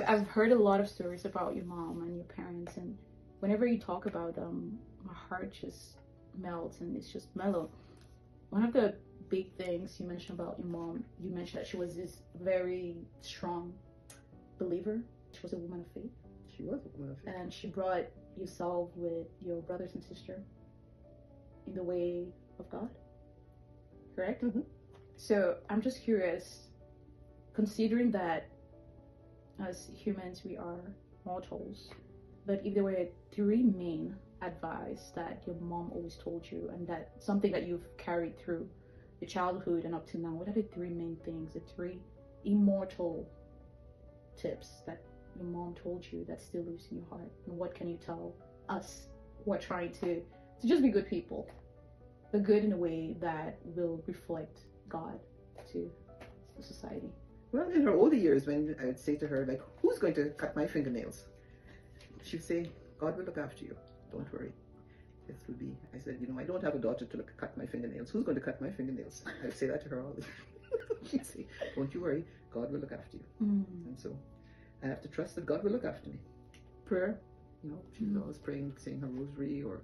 I've heard a lot of stories about your mom and your parents, and whenever you talk about them, my heart just melts and it's just mellow. One of the big things you mentioned about your mom, you mentioned that she was this very strong believer. She was a woman of faith. She was a woman of faith. And she brought yourself with your brothers and sister in the way of God, correct? Mm-hmm. So I'm just curious, considering that as humans we are mortals, but if there were three main advice that your mom always told you and that something that you've carried through your childhood and up to now, what are the three main things, the three immortal tips that your mom told you that still lives in your heart? And what can you tell us who are trying to just be good people, but good in a way that will reflect God to the society? Well, in her older years, when I would say to her, like, who's going to cut my fingernails? She would say, God will look after you. Don't worry. This will be, I said, I don't have a daughter to cut my fingernails. Who's going to cut my fingernails? I would say that to her all the time. She'd say, don't you worry. God will look after you. And so I have to trust that God will look after me. Prayer, she was always praying, saying her rosary, or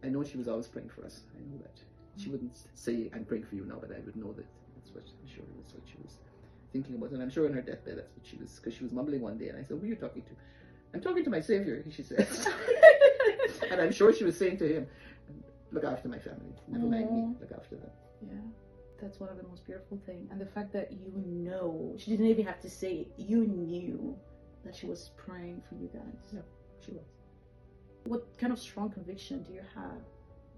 I know she was always praying for us. I know that. She wouldn't say, I'm praying for you now, but I would know that that's what, I'm sure that's what she was thinking about. And I'm sure in her deathbed, that's what she was, because she was mumbling one day, and I said, who are you talking to? I'm talking to my Savior, she says. And I'm sure she was saying to him, look after my family, never mind me, look after them. Yeah, that's one of the most beautiful things. And the fact that she didn't even have to say it, you knew that she was praying for you guys. Yeah, she was. What kind of strong conviction do you have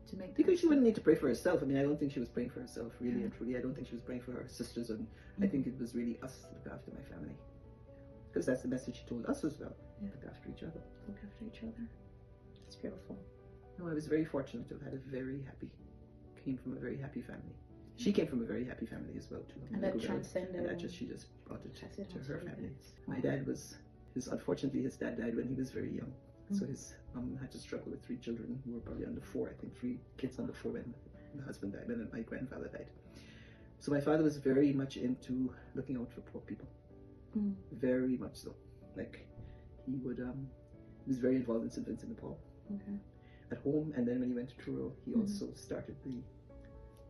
to make that? Because she wouldn't need to pray for herself. I mean, I don't think she was praying for herself, really and truly. I don't think she was praying for her sisters, and I think it was really us to look after my family. Because that's the message she told us as well. Yeah. Look after each other. Look after each other. It's beautiful. No, I was very fortunate to have had came from a very happy family. She came from a very happy family as well, too. And that transcended. And she just brought it to her family. My dad unfortunately, his dad died when he was very young. So his mom had to struggle with 3 children who were probably under 4, I think 3 kids under 4 when the husband died, and then my grandfather died. So my father was very much into looking out for poor people. Very much so. Like, he was very involved in St. Vincent de Paul. At home, and then when he went to Truro, he also started the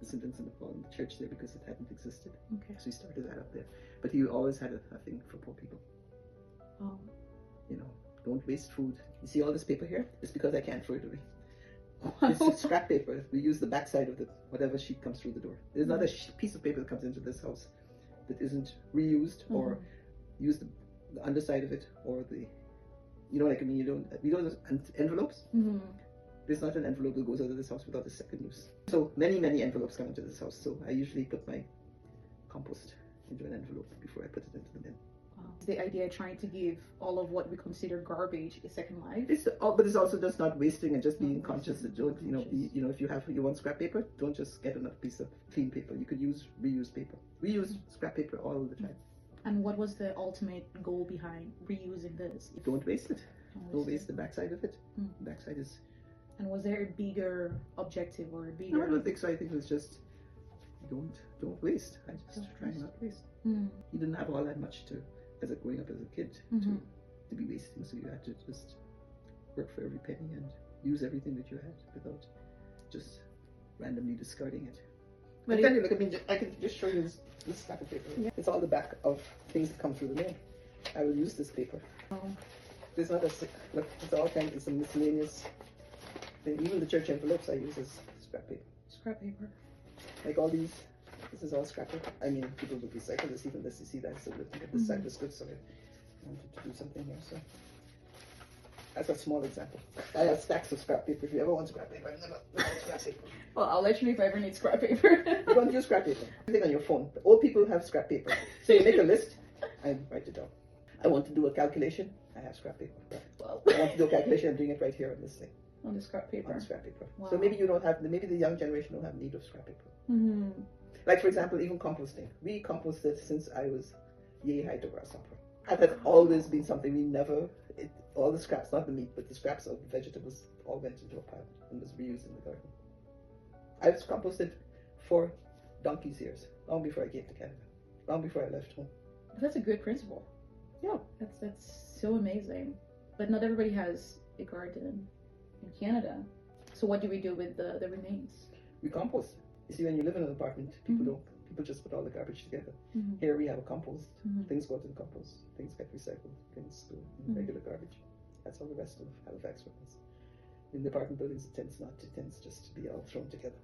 St. Vincent de Paul in the church there because it hadn't existed. So he started that up there. But he always had a thing for poor people. Don't waste food. You see all this paper here? It's because I can't throw it away. This is scrap paper. We use the backside of whatever sheet comes through the door. There's not a piece of paper that comes into this house that isn't reused or use the underside of it, or we don't envelopes. There's not an envelope that goes out of this house without a second use. So many envelopes come into this house. So I usually put my compost into an envelope before I put it into the bin. The idea of trying to give all of what we consider garbage a second life. But it's also just not wasting and just being conscious that don't, if you want scrap paper, don't just get another piece of clean paper. You could use reused paper. We use scrap paper all the time. And what was the ultimate goal behind reusing this? Don't waste it. Don't waste the backside of it. The backside is... And was there a bigger objective or a bigger... No, I don't think so. I think it was just, don't waste. I just try not to waste. You didn't have all that much as growing up as a kid to be wasting, so you had to just work for every penny and use everything that you had without just randomly discarding it. But then, look, I can just show you this stack of paper. It's all the back of things that come through the mail. I will use this paper. There's not look, it's a miscellaneous thing. Even the church envelopes I use as scrap paper. Scrap paper. Like all these, this is all scrap paper. I mean, people would recycle this, even this, you see that, so this side was good, so I wanted to do something here, so. That's a small example. I have stacks of scrap paper. If you ever want scrap paper, I never scrap paper. Well, I'll let you know if I ever need scrap paper. You don't use scrap paper. Everything on your phone. The old people have scrap paper. So you make a list and write it down. I want to do a calculation. I have scrap paper. Well, I want to do a calculation. I'm doing it right here on this thing. On the scrap paper. On the scrap paper. Wow. So maybe the young generation don't have need of scrap paper. Like, for example, even composting. We composted since I was yay high to grasshopper. And that's always been something we never, all the scraps, not the meat, but the scraps of the vegetables all went into a pile and was reused in the garden. I was composted for donkey's years, long before I came to Canada, long before I left home. That's a good principle. Yeah. That's so amazing. But not everybody has a garden in Canada. So what do we do with the remains? We compost. You see, when you live in an apartment, people just put all the garbage together. Here we have a compost. Things go to the compost. Things get recycled. Things go in regular garbage. That's how the rest of Halifax works. In the apartment buildings, it tends just to be all thrown together.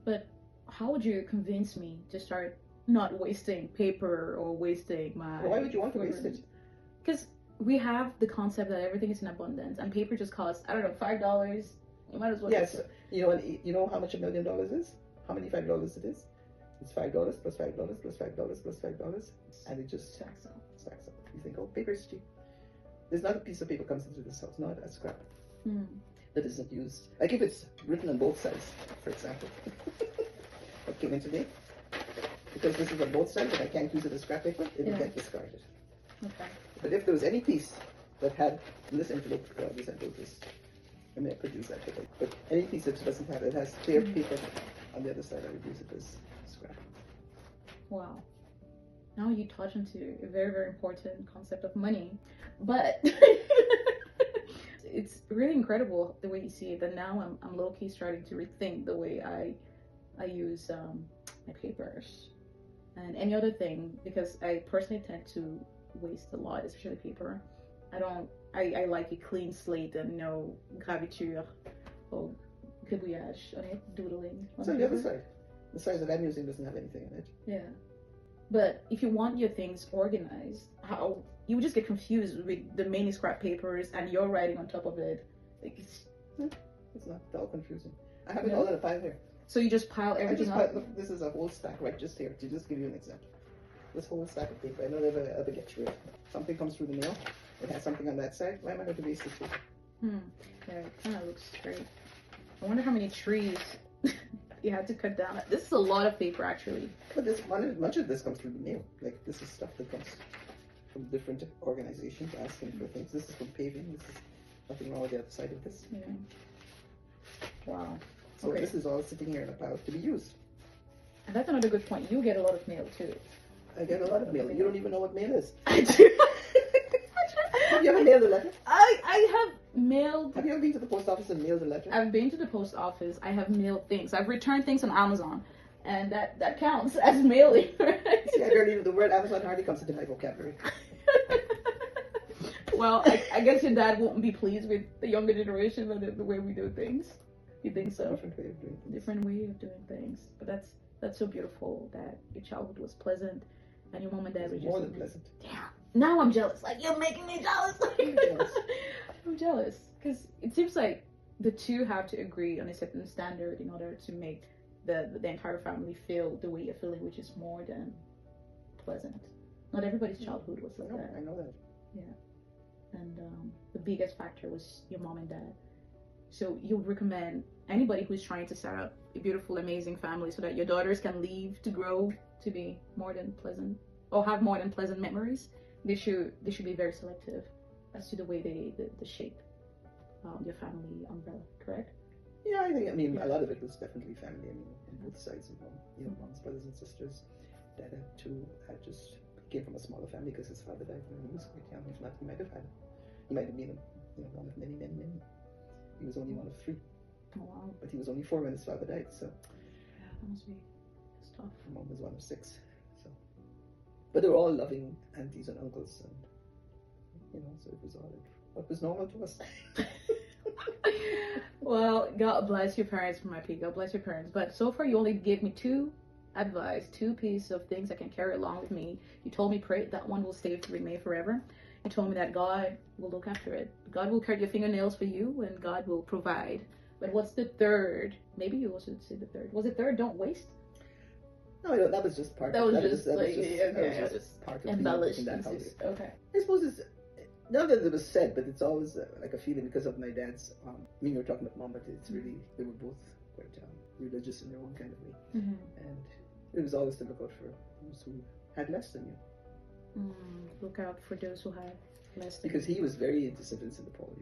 But how would you convince me to start not wasting paper or wasting my... Why would you want to waste it? Because we have the concept that everything is in abundance, and paper just costs, I don't know, $5. You might as well... Yes. You know how much $1 million is? How many $5 it is? It's $5 plus $5 plus $5 plus $5, and it just stacks up. You think, oh, paper is cheap. There's not a piece of paper comes into this house, not a scrap that isn't used. Like if it's written on both sides, for example. What came in today? Because this is on both sides and I can't use it as scrap paper, it will get discarded. Okay. But if there was any piece that had this envelope, this envelope is, I may produce that paper. But any piece that doesn't have it has clear paper on the other side, I would use it as scrap. Wow. Now you touch into a very, very important concept of money. But it's really incredible the way you see it. And now I'm low-key starting to rethink the way I use my papers and any other thing, because I personally tend to waste a lot, especially paper. I like a clean slate and no graviture or gribouillage on it, doodling. So the other side, the side that I'm using doesn't have anything in it. Yeah. But if you want your things organized, how you would just get confused with the many scrap papers and you're writing on top of it. Like it's not at all confusing. I have it all in a pile here. So you just pile everything up? Look, this is a whole stack right just here, to just give you an example. This whole stack of paper, I don't ever get through it. Something comes through the mail, it has something on that side, why am I going to waste this paper? Yeah, it kind of looks straight. I wonder how many trees you had to cut down. This is a lot of paper, actually. But much of this comes through the mail. Like, this is stuff that comes from different organizations asking for things. This is from paving. This is nothing wrong with the other side of this. Yeah. Wow. So this is all sitting here in a pile to be used. And that's another good point. You get a lot of mail, too. I get a lot of mail. You don't even know what mail is. I do. Have you ever mailed a letter? I have mailed... Have you ever been to the post office and mailed a letter? I've been to the post office. I have mailed things. I've returned things on Amazon. And that counts as mailing, right? See, I barely, the word Amazon hardly comes into my vocabulary. Well, I guess your dad won't be pleased with the younger generation and the way we do things. You think so? Different way of doing things. Different way of doing things. But that's so beautiful that your childhood was pleasant and your mom and dad were just... More than pleasant. Damn. Now I'm jealous. Like, you're making me jealous. I'm jealous. Because it seems like the two have to agree on a certain standard in order to make the entire family feel the way you're feeling, which is more than pleasant. Not everybody's childhood was like that. I know that. Yeah. And the biggest factor was your mom and dad. So you would recommend anybody who's trying to set up a beautiful, amazing family so that your daughters can leave to grow to be more than pleasant or have more than pleasant memories. They should be very selective as to the way they shape your family umbrella. Correct? Yeah, I mean, a lot of it was definitely family. I mean, on both sides of mom's brothers and sisters. Dad just came from a smaller family because his father died when he was quite young. If not, he might have been one of many. He was only one of 3. Oh, wow. But he was only 4 when his father died, so. Yeah, that must be tough. Mom was one of 6, so. But they were all loving aunties and uncles, and, so it was all what was normal to us. Well, God bless your parents, my P. God bless your parents. But so far, you only gave me 2 pieces of things I can carry along with me. You told me pray that one will stay with me forever. You told me that God will look after it. God will cut your fingernails for you, and God will provide. But what's the third? Maybe you also say the third. Was it third? Don't waste. No, that was just part. That of was that just was like just part of embellished. that house. Okay. I suppose it's not that it was said, but it's always like a feeling because of my dad's. I mean, you were talking about mom, but it's really they were both quite religious in their own kind of way, and it was always to look out for those who had less than you. Look out for those who have less than because he was very into St. Vincent de Paul.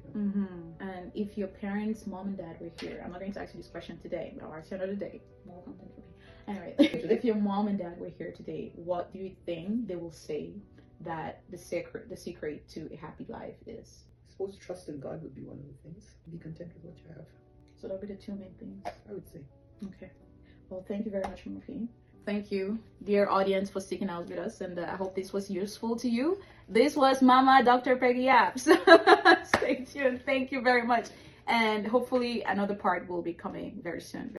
And if your parents, mom and dad were here, I'm not going to ask you this question today. I'll ask you another day. More content for me. Anyway, if your mom and dad were here today, what do you think they will say that the secret to a happy life is. I suppose trust in God would be one of the things. Be content with what you have. So that'll be the two main things. I would say. Okay. Well, thank you very much, Mama Peggy. Thank you, dear audience, for sticking out with us, and I hope this was useful to you. This was Mama Dr. Peggy Apps. Stay tuned. Thank you very much, and hopefully another part will be coming very soon.